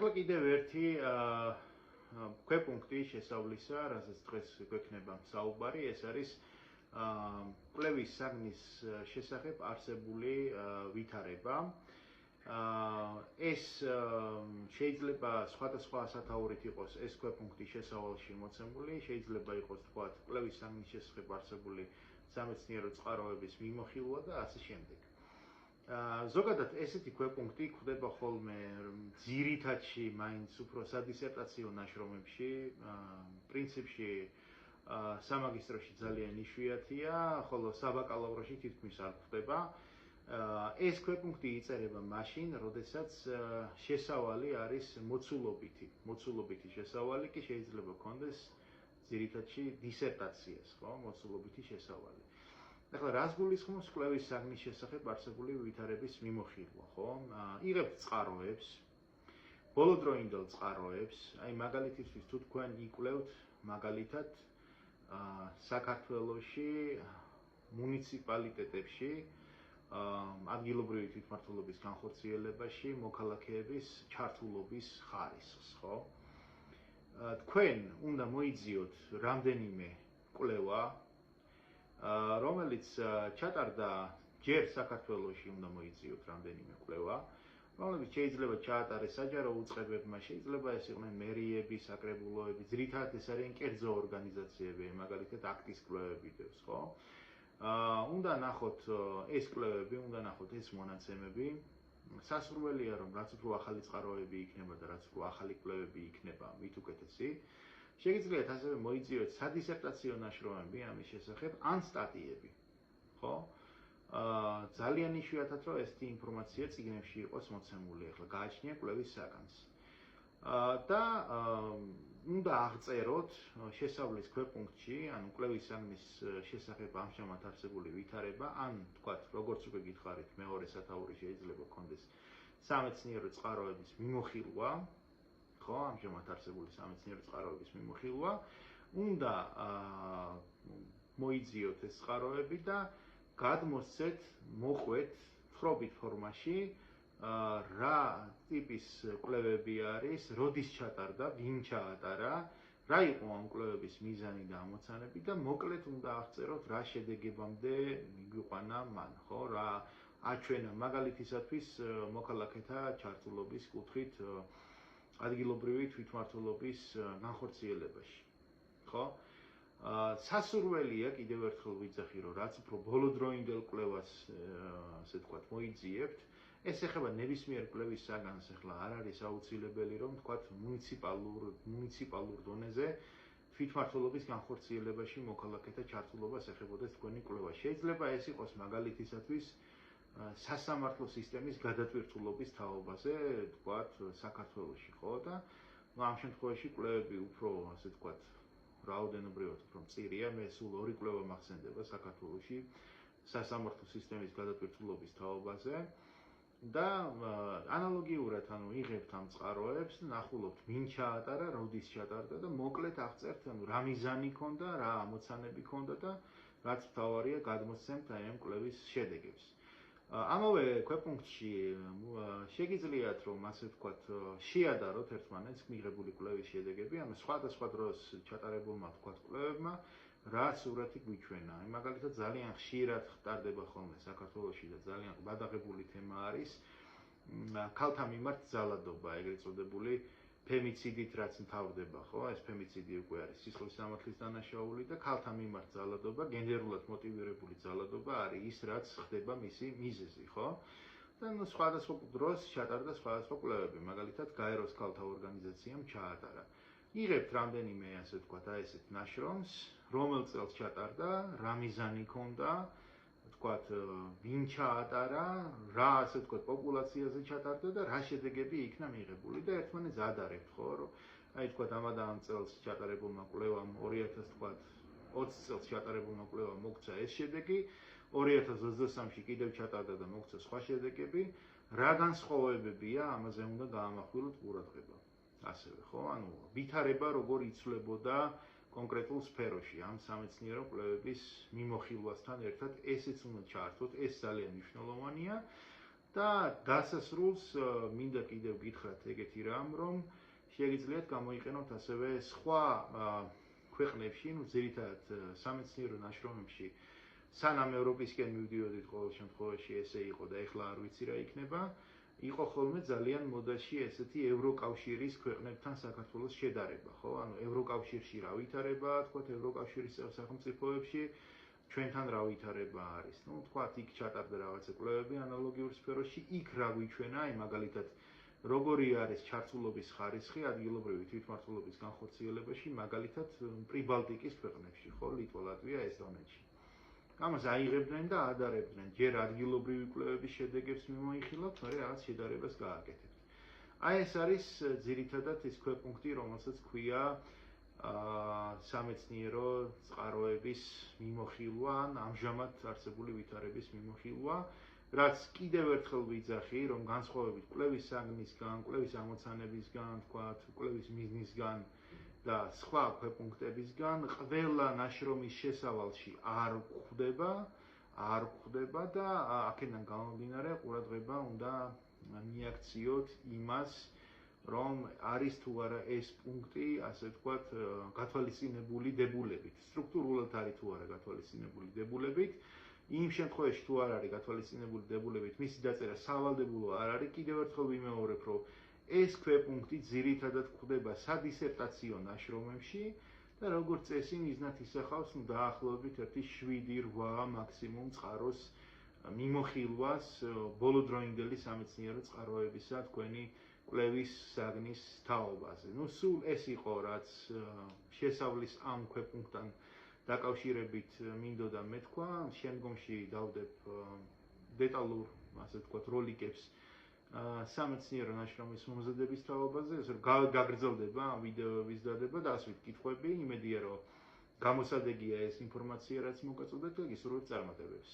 ეხლა კიდევ ერთი ქვეპუნქტი შესავლისა, რასაც დღეს გვექნება საუბარი, ეს არის კვლევის საგნის შესახებ არსებული ვითარება. ეს შეიძლება სხვადასხვა სათაურით იყოს ეს ქვეპუნქტი შესავალში მოცემული, შეიძლება იყოს თქვათ კვლევის საგნის შესახებ არსებული სამეცნიერო წყაროების მიმოხილვა და ასე შემდეგ. ზოგადად ესეთი ქვეპუნქტი გვხვდება ხოლმე ძირითადში მაინც უფრო სადისერტაციო ნაშრომებში, პრინციპში სამაგისტროში ძალიან იშვიათია, ხოლო საბაკალავროში თითქმის არ გვხვდება. ეს ქვეპუნქტი იწერება მაშინ, როდესაც შესავალი არის მოცულობითი შესავალი კი შეიძლება გქონდეს ძირითადში დისერტაციას, ხო, მოცულობითი შესავალი. ახლა რას გულისხმობს კვლევის საგნის შესახებ არსებული ვითარების მიმოხილვა, ხო? იღებთ წყაროებს, ბოლოდროინდელ წყაროებს, აი მაგალითისთვის თუ თქვენ იკვლევთ მაგალითად საქართველოში მუნიციპალიტეტებში ადგილობრივი თვითმმართველობის განხორციელებაში მოქალაქეების ჩართულობის ხარისხს, ხო? თქვენ უნდა მოიძიოთ რამდენიმე კვლევა, რომელიც ჩატარდა ჯერ საქართველოში უნდა მოიძიოთ რამდენიმე კვლევა, რომელიც შეიძლება ჩაატარეს საჯარო უწყებებმა, შეიძლება ეს იყვნენ მერიები, საკრებულოები, ძირითადად ეს არიან კერძო ორგანიზაციები, მაგალითად აქტის კვლევები დევს, ხო? უნდა ნახოთ ეს კვლევები, უნდა ნახოთ ეს მონაცემები. სასურველია, რომ რაც უფრო ახალი წყაროები იქნება და რაც უფრო ახალი კვლევები იქნება, მით უკეთესი. შეგიძლიათ ასევე მოიძიოთ სადისერტაციო ნაშრომები ამის შესახებ ან სტატიები, ხო? ძალიან იშვიათად რომ ესეთი ინფორმაცია წიგნებში იყოს მოცემული, ახლა გააჩნია კვლევის საგანს. და უნდა აღწეროთ შესავლის ქვეპუნქტში, ანუ კვლევის საგნის შესახებ ამჟამად არსებული ვითარება, ან თქვათ, როგორც უკვე გითხარით, მეორე სათაური შეიძლება გქონდეს სამეცნიერო წყაროების მიმოხილვა, ხო, ამჟამად არსებული სამეცნიერო წყაროების მიმოხილვა, უნდა მოიძიოთ ეს წყაროები და გადმოსცეთ, მოყვეთ თხრობით ფორმაში რა ტიპის კვლევები არის, როდის ჩატარდა, ვინ ჩაატარა, რა იყო ამ კვლევების მიზანი და ამოცანები და მოკლედ უნდა აღწეროთ რა შედეგებამდე მიგვიყვანა მან, ხო, რა აჩვენა მაგალითისათვის მოქალაქეთა ჩართულობის კუთხით ადგილობრივი თვითმმართველობის განხორციელებაში, ხო? სასურველია კიდევ ერთხელ ვიძახი, რომ რაც უფრო ბოლოდროინდელ კვლევას, ასე ვთქვათ, მოიძიებთ, ეს ეხება ნებისმიერ კვლევის საგანს, ახლა არ არის აუცილებელი, რომ ვთქვათ, მუნიციპალურ დონეზე თვითმმართველობის განხორციელებაში მოქალაქეთა ჩართულობას ეხებოდეს თქვენი კვლევა. შეიძლება ეს იყოს მაგალითისათვის სასამართლო სისტემის გადატვირთულობის თაობაზე, ვთქვათ, საქართველოში, ხო? და ამ შემთხვევაში კვლევები უფრო, ასე ვთქვათ, რაოდენობრივად უფრო მწირია, მე სულ ორი კვლევა მახსენდება საქართველოში სასამართლო სისტემის გადატვირთულობის თაობაზე და ანალოგიურად, ანუ იღებთ ამ წყაროებს, ნახულობთ, ვინ ჩაატარა, როდის ჩატარდა და მოკლედ აღწერთ, ანუ რა მიზანი ჰქონდა, რა ამოცანები ჰქონდა და რაც მთავარია, გადმოსცემთ აი ამ კვლევის შედეგებს. ამავე ქვეპუნქტში შეგიძლიათ, რომ ასე ვთქვათ, შეადაროთ ერთმანეთს მიღებული კვლევის შედეგები, ანუ სხვადასხვა დროს ჩატარებულმა ვთქვათ კვლევებმა რა სურათი გვიჩვენა. მაგალითად ძალიან ხშირად ხტარდება ხოლმე საქართველოში და ძალიან გადაღებული თემა არის ქალთა მიმართ ძალადობა, ეგრეთ წოდებული ფემიციდით რაც მთავრდება, ხო? ეს ფემიციდი უკვე არის სისხლის სამართლის დანაშაული და ქალთა მიმართ ძალადობა, გენდერულად მოტივირებული ძალადობა არის ის, რაც ხდება მისი მიზეზი, ხო? და სხვადასხვა დროს ჩატარდა სხვადასხვა კვლევები, მაგალითად გაეროს ქალთა ორგანიზაციამ ჩაატარა. იღებთ რამდენიმე, ასე ვთქვათ, აი ესეთ ნაშრომს, რომელ წელს ჩატარდა, რა მიზანი ჰქონდა, ვთქვათ, ვინ ჩაატარა, რა, ასე ვთქვათ, პოპულაციაზე ჩატარდა და რა შედეგები იქნა მიღებული და ერთმანეთს ადარებთ, ხო, რომ აი ვთქვათ, ამ წელს ჩატარებულმა კვლევამ 20 წელს ჩატარებულმა კვლევამ მოგცა ეს შედეგი, 2023-ში კიდევ ჩატარდა და მოგცა სხვა შედეგები, რა განსხვავებებია, ამაზე უნდა გაამახვილოთ ყურადღება. ასევე, ხო, ანუ ვითარება როგორ იცვლებოდა კონკრეტულ სფეროში ამ სამეცნიერო კვლევების მიმოხილვასთან ერთად ესეც უნდა ჩაართოთ, ეს ძალიან მნიშვნელოვანია და დასასრულს მინდა კიდევ გითხრათ ეგეთი რამ, რომ შეგიძლიათ გამოიყენოთ ასევე სხვა ქვეყნებში, ძირითადად სამეცნიერო ნაშრომებში, სანამ ევროპისკენ მივდიოდით ყოველ შემთხვევაში ესე იყო და ეხლა არ ვიცი რა იქნება, იყო ხოლმე ძალიან მოდაში ესეთი ევროკავშირის ქვეყნებთან საქართველოს შედარება, ხო? ანუ ევროკავშირში რა ვითარება, თქვათ ევროკავშირის სახელმწიფოებში ჩვენთან რა ვითარება არის. თქვათ იქ ჩატარდა რაღაცა კვლევები ანალოგიურ სფეროში, იქ რა გვიჩვენა, აი მაგალითად როგორი არის ჩართულობის ხარისხი ადგილობრივი თვითმმართველობის განხორციელებაში, მაგალითად პრიბალტიკის ქვეყნებში, ხო, ლიტვა, ლატვია, ესტონეთში. ამას აიღებდნენ და ადარებდნენ, ჯერ ადგილობრივი კვლევების შედეგებს მიმოიხილავთ, მერე რაღაც შედარებას გააკეთებთ. აი ეს არის ძირითადად ის ქვეპუნქტი, რომელსაც ქვია სამეცნიერო წყაროების მიმოხილვა, ან ამჟამად არსებული ვითარების მიმოხილვა, რაც კიდევ ერთხელ ვიძახი, რომ განსხვავებით კვლევის საგნისგან, კვლევის ამოცანებისგან, თქვათ, კვლევის მიზნისგან და სხვა ქვეპუნქტებისგან, ყველა ნაშრომის შესავალში არ გვხვდება და აქედან გამომდინარე ყურადღება უნდა მიაქციოთ იმას, რომ არის თუ არა ეს პუნქტი, ასე ვთქვათ, გათვალისწინებული დებულებით, სტრუქტურულად არის თუ არა გათვალისწინებული დებულებით. იმ შემთხვევაში თუ არ არის გათვალისწინებული დებულებით, მისი დაწერა სავალდებულო არ არის. კიდევ ერთხელ ვიმეორებ, რომ ეს ქვეპუნქტი ძირითადად გვხვდება სადისერტაციო ნაშრომებში და როგორც წესი მიზნად ისახავს დაახლოებით 7-8 მაქსიმუმ წყაროს მიმოხილვას ბოლოდროინდელი სამეცნიერო წყაროებისა თქვენი კვლევის საგნის თაობაზე. სულ ეს იყო, რაც შესავლის ამ ქვეპუნქტთან დაკავშირებით მინდოდა მეთქვა. შემდგომში დავდებ დეტალურ, ასე ვთქვათ, როლიკებს სამეცნიერო ნაშრომის მომზადების თაობაზე, ესე რომ გაგრძელდება ვიდეოების დადება და ასვით კითხვები. იმედია, რომ გამოსადეგია ეს ინფორმაცია, რაც მოგაწოდეთ და გისურვებთ წარმატებებს.